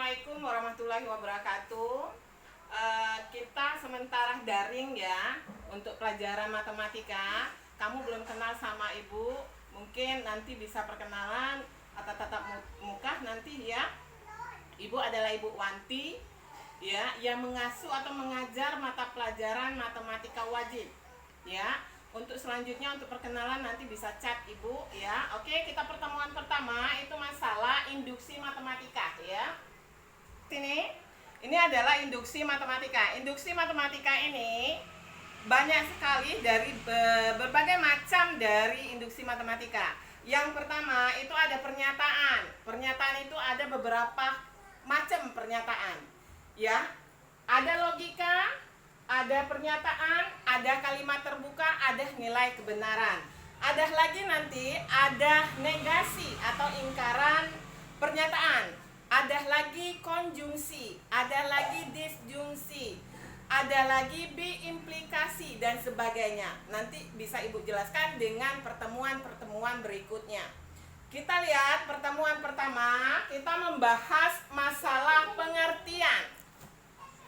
Assalamualaikum warahmatullahi wabarakatuh. Kita sementara daring ya untuk pelajaran matematika. Kamu belum kenal sama ibu, mungkin nanti bisa perkenalan atau tatap muka nanti ya. Ibu adalah Ibu Wanti ya, yang mengasuh atau mengajar mata pelajaran matematika wajib ya. Untuk selanjutnya untuk perkenalan nanti bisa chat ibu ya. Oke, kita pertemuan pertama itu masalah induksi matematika ya. Ini adalah induksi matematika. Induksi matematika ini banyak sekali dari berbagai macam dari induksi matematika. Yang pertama itu ada pernyataan. Pernyataan itu ada beberapa macam pernyataan ya. Ada logika, ada pernyataan, ada kalimat terbuka, ada nilai kebenaran. Ada lagi nanti ada negasi atau ingkaran pernyataan. Ada lagi konjungsi, ada lagi disjungsi, ada lagi biimplikasi dan sebagainya. Nanti bisa ibu jelaskan dengan pertemuan-pertemuan berikutnya. Kita lihat pertemuan pertama, kita membahas masalah pengertian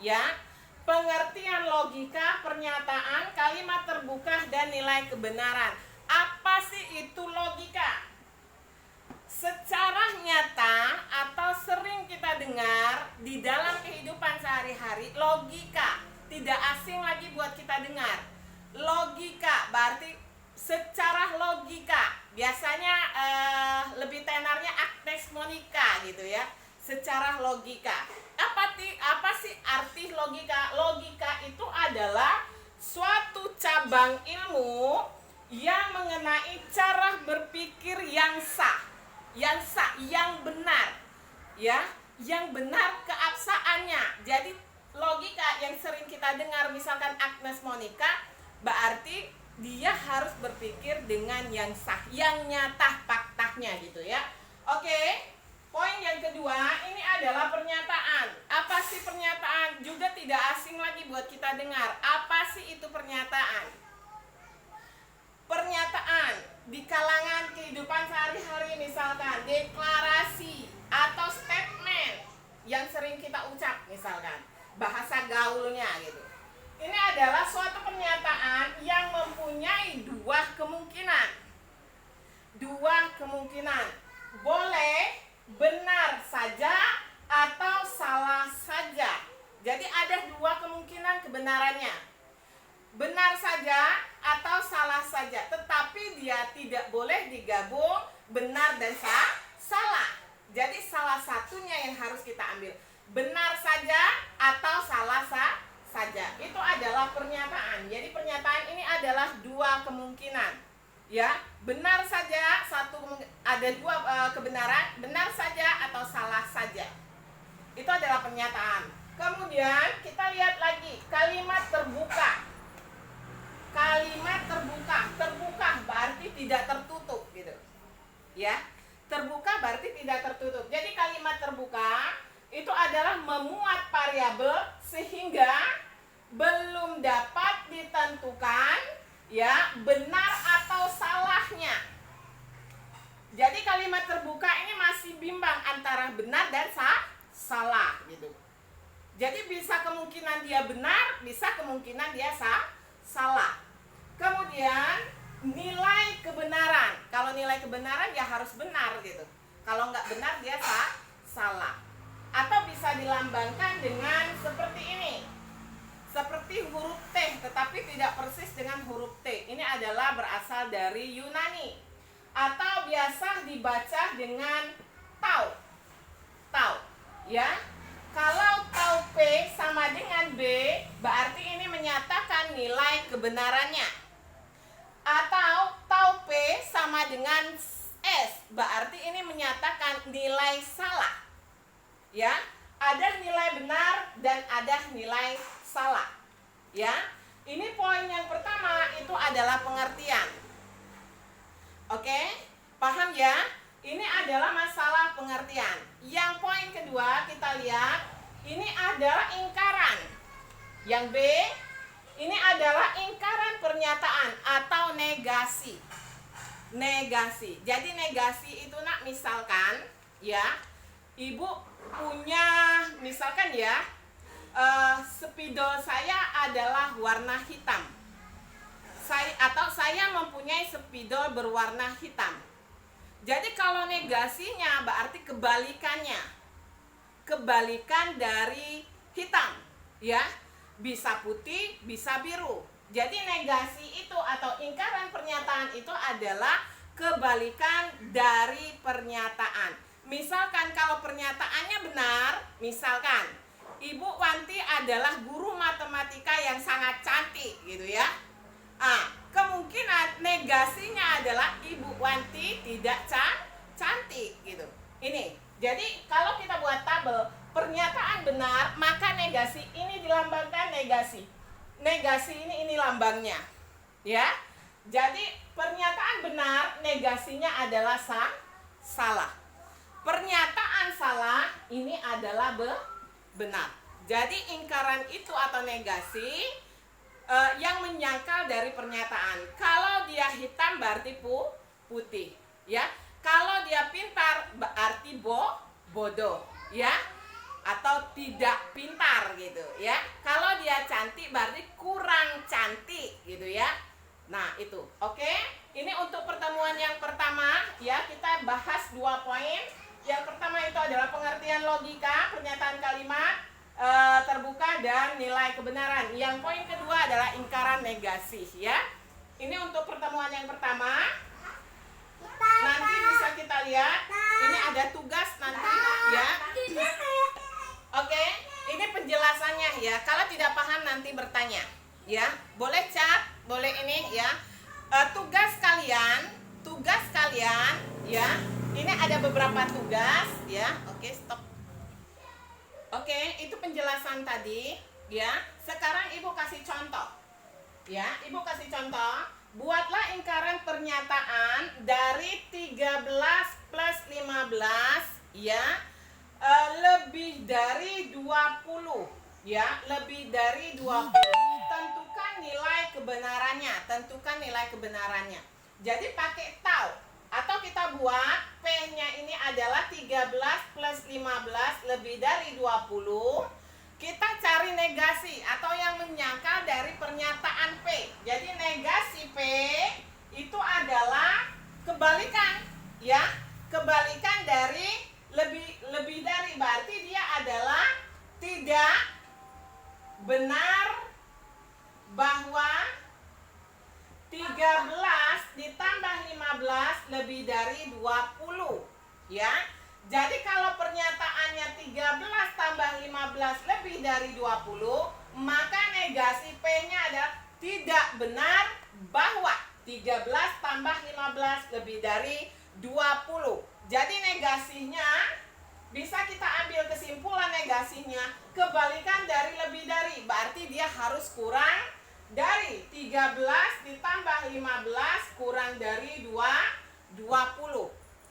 ya. Pengertian logika, pernyataan, kalimat terbuka, dan nilai kebenaran. Apa sih itu logika? Secara nyata atau sering kita dengar di dalam kehidupan sehari-hari, logika tidak asing lagi buat kita dengar. Logika berarti secara logika. Biasanya lebih tenarnya Agnes Monica gitu ya. Secara logika. Apa sih arti logika? Logika itu adalah suatu cabang ilmu yang mengenai cara berpikir yang sah, yang benar, ya, yang benar keabsahannya. Jadi logika yang sering kita dengar, misalkan Agnes Monica, berarti dia harus berpikir dengan yang sah, yang nyata faktanya gitu ya. Oke. Poin yang kedua, ini adalah pernyataan. Apa sih pernyataan? Juga tidak asing lagi buat kita dengar. Apa sih itu pernyataan? Pernyataan di kalangan kehidupan sehari-hari, misalkan deklarasi atau statement yang sering kita ucap, misalkan bahasa gaulnya gitu. Ini adalah suatu pernyataan yang mempunyai dua kemungkinan. Boleh benar saja atau salah saja. Jadi ada dua kemungkinan kebenarannya. Benar saja atau salah saja. Tetapi dia tidak boleh digabung benar dan salah. Jadi salah satunya yang harus kita ambil. Benar saja atau salah saja. Itu adalah pernyataan. Jadi pernyataan ini adalah dua kemungkinan. Ya, benar saja, ada dua kebenaran, benar saja atau salah saja. Itu adalah pernyataan. Kemudian kita lihat lagi kalimat terbuka. Kalimat terbuka berarti tidak tertutup gitu. Ya, terbuka berarti tidak tertutup. Jadi kalimat terbuka itu adalah memuat variabel sehingga belum dapat ditentukan ya benar atau salahnya. Jadi kalimat terbuka ini masih bimbang antara benar dan salah gitu. Jadi bisa kemungkinan dia benar, bisa kemungkinan dia salah. Kemudian nilai kebenaran. Kalau nilai kebenaran ya harus benar gitu. Kalau nggak benar dia salah. Atau bisa dilambangkan dengan seperti ini. Seperti huruf T, tetapi tidak persis dengan huruf T. Ini adalah berasal dari Yunani. Atau biasa dibaca dengan tau. Ya. Kalau tau P sama dengan B, berarti ini menyatakan nilai kebenarannya. Atau tau P sama dengan S, berarti ini menyatakan nilai salah. Ya. Ada nilai benar dan ada nilai salah. Ya. Ini poin yang pertama itu adalah pengertian. Oke? Paham ya? Ini adalah masalah pengertian. Yang poin kedua kita lihat, ini adalah ingkaran. Yang B, ini adalah ingkaran pernyataan atau negasi. Jadi negasi itu misalkan ya, Ibu punya, misalkan ya, spidol saya adalah warna hitam. Saya mempunyai spidol berwarna hitam. Jadi kalau negasinya berarti kebalikannya. Kebalikan dari hitam, ya. Bisa putih, bisa biru. Jadi negasi itu atau ingkaran pernyataan itu adalah kebalikan dari pernyataan. Misalkan kalau pernyataannya benar, misalkan Ibu Wanti adalah guru matematika yang sangat cantik gitu ya. Kemungkinan negasinya adalah Ibu Wanti tidak cantik gitu. Ini. Jadi kalau kita buat tabel pernyataan benar, maka negasi ini dilambangkan negasi. Negasi ini lambangnya. Ya. Jadi pernyataan benar, negasinya adalah salah. Pernyataan salah ini adalah benar. Jadi ingkaran itu atau negasi yang menyangkal dari pernyataan. Kalau dia hitam berarti putih, ya. Kalau dia pintar berarti bodoh, ya. Atau tidak pintar gitu, ya. Kalau dia cantik berarti kurang cantik gitu ya. Nah, itu. Oke. Ini untuk pertemuan yang pertama, ya. Kita bahas 2 poin. Yang pertama itu adalah pengertian logika, pernyataan kalimat terbuka dan nilai kebenaran. Yang poin kedua adalah ingkaran negasi, ya. Ini untuk pertemuan yang pertama. Nanti bisa kita lihat. Ini ada tugas nanti, ya. Oke, ini penjelasannya ya. Kalau tidak paham nanti bertanya, ya. Boleh chat, boleh ini, ya. Tugas kalian, ya. Ini ada beberapa tugas, ya. Oke, stop. Oke, itu penjelasan tadi, ya. Sekarang Ibu kasih contoh. Ya, Ibu kasih contoh. Buatlah ingkaran pernyataan dari 13 plus 15, ya. Lebih dari 20, ya. Lebih dari 20. Tentukan nilai kebenarannya. Jadi pakai tahu. Atau kita buat P-nya ini adalah 13 plus 15 lebih dari 20. Kita cari negasi atau yang menyangkal dari pernyataan P. Jadi negasi P itu adalah kebalikan, ya. Kebalikan dari lebih dari, berarti dia adalah tidak benar bahwa 13 ditambah 15 lebih dari 20, ya. Jadi kalau pernyataannya 13 tambah 15 lebih dari 20, maka negasi P-nya adalah tidak benar bahwa 13 tambah 15 lebih dari 20. Jadi negasinya bisa kita ambil kesimpulan negasinya kebalikan dari lebih dari, berarti dia harus kurang dari 13 ditambah 15 kurang dari 20.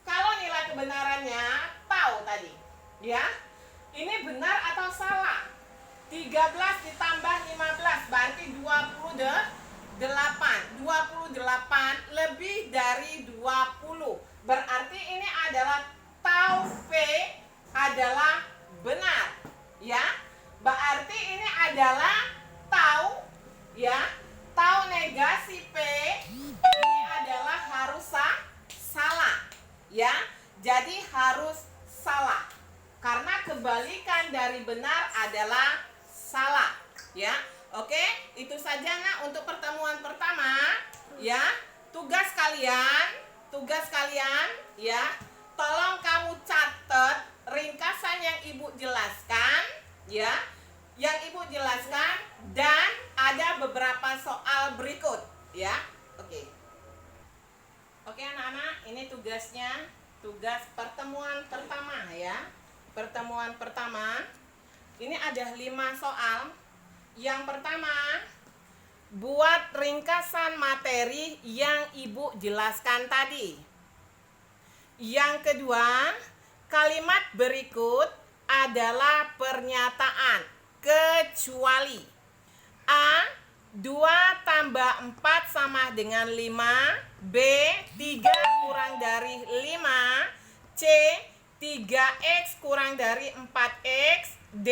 Kalau nilai kebenarannya tahu tadi, ya. Ini benar atau salah? 13 ditambah 15 berarti 28. 28 lebih dari 20. Berarti ini adalah tahu P adalah benar, ya. Berarti ini adalah tahu, ya. Tahu negasi P ini adalah harus salah, ya. Jadi harus salah. Karena kebalikan dari benar adalah salah, ya. Oke, itu saja Nak untuk pertemuan pertama, ya. Tugas kalian, ya. Tolong kamu catat ringkasan yang Ibu jelaskan, ya. Yang Ibu jelaskan, dan ada beberapa soal berikut, ya. Oke anak-anak, ini tugasnya, tugas pertemuan pertama, ya. Pertemuan pertama. Ini ada 5 soal. Yang pertama, buat ringkasan materi yang Ibu jelaskan tadi. Yang kedua, kalimat berikut adalah pernyataan kecuali A. 2 tambah 4 sama dengan 5, B. 3 kurang dari 5, C. 3x kurang dari 4x, D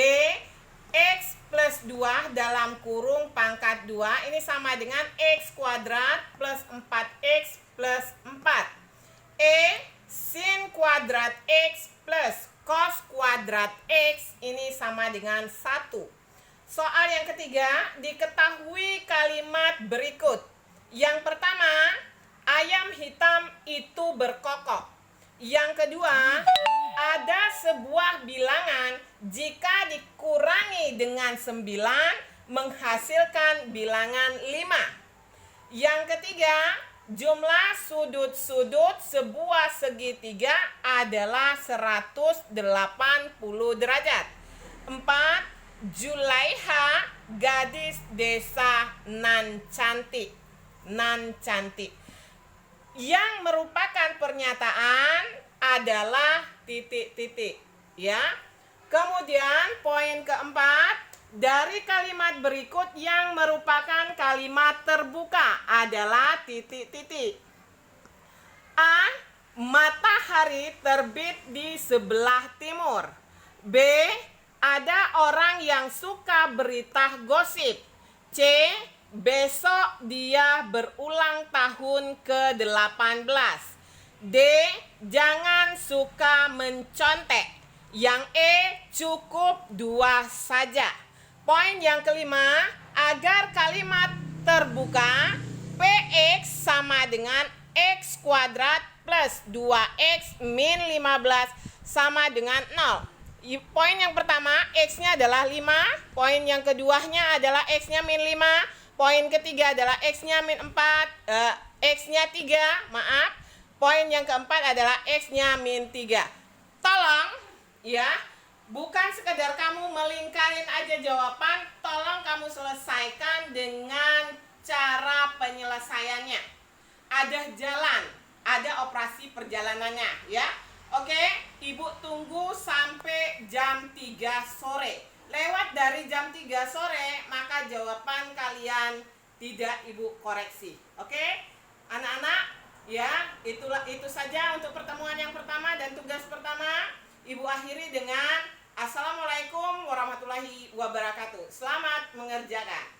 X plus 2 dalam kurung pangkat 2 ini sama dengan X kuadrat plus 4X plus 4. E sin kuadrat X plus cos kuadrat X ini sama dengan 1. Soal yang ketiga, diketahui kalimat berikut. Yang pertama, ayam hitam itu berkokok. Yang kedua, ada sebuah bilangan jika dikurangi dengan 9 menghasilkan bilangan 5. Yang ketiga, jumlah sudut-sudut sebuah segitiga adalah 180 derajat. 4. Julaiha gadis desa nan cantik. Yang merupakan pernyataan adalah titik-titik, ya. Kemudian poin keempat, dari kalimat berikut yang merupakan kalimat terbuka adalah titik-titik. A. Matahari terbit di sebelah timur. B. Ada orang yang suka berita gosip. C. Besok dia berulang tahun ke-18. D. Jangan suka mencontek. Yang E. Cukup 2 saja. Poin yang kelima, agar kalimat terbuka PX sama dengan X kuadrat plus 2X min 15 sama dengan 0. Poin yang pertama, X-nya adalah 5. Poin yang keduanya adalah X-nya min 5. Poin ketiga adalah X-nya min 4, X-nya 3, maaf. Poin yang keempat adalah X-nya min 3. Tolong, ya, bukan sekedar kamu melingkarin aja jawaban, tolong kamu selesaikan dengan cara penyelesaiannya. Ada jalan, ada operasi perjalanannya, ya. Oke, Ibu tunggu sampai jam 3 sore. Lewat dari jam 3 sore, maka jawaban kalian tidak Ibu koreksi. Oke? Anak-anak, ya, itu saja untuk pertemuan yang pertama dan tugas pertama. Ibu akhiri dengan Assalamualaikum warahmatullahi wabarakatuh. Selamat mengerjakan.